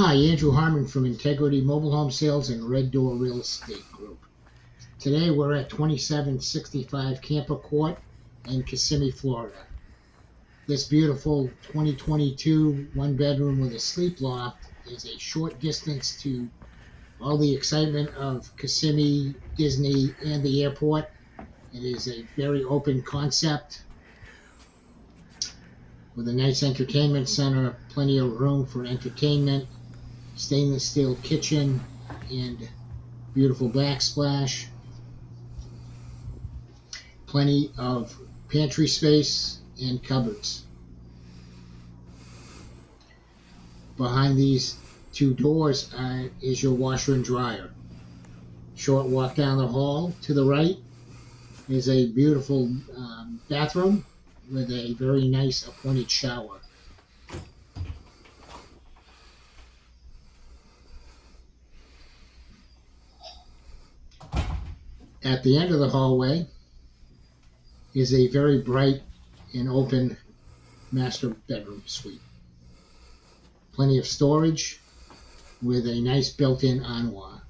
Hi, Andrew Harmon from Integrity Mobile Home Sales and Red Door Real Estate Group. Today we're at 2765 Camper Court in Kissimmee, Florida. This beautiful 2022 one bedroom with a sleep loft is a short distance to all the excitement of Kissimmee, Disney, and the airport. It is a very open concept with a nice entertainment center, plenty of room for entertainment, stainless steel kitchen, and beautiful backsplash. Plenty of pantry space and cupboards. Behind these two doors is your washer and dryer. Short walk down the hall to the right is a beautiful bathroom with a very nice appointed shower. At the end of the hallway is a very bright and open master bedroom suite. Plenty of storage with a nice built-in armoire.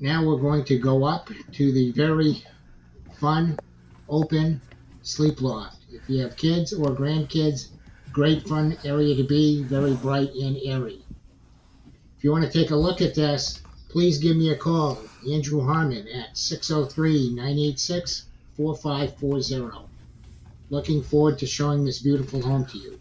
Now we're going to go up to the very fun, open sleep loft. If you have kids or grandkids, great fun area to be, very bright and airy. If you want to take a look at this, please give me a call, Andrew Harmon, at 603-986-4540. Looking forward to showing this beautiful home to you.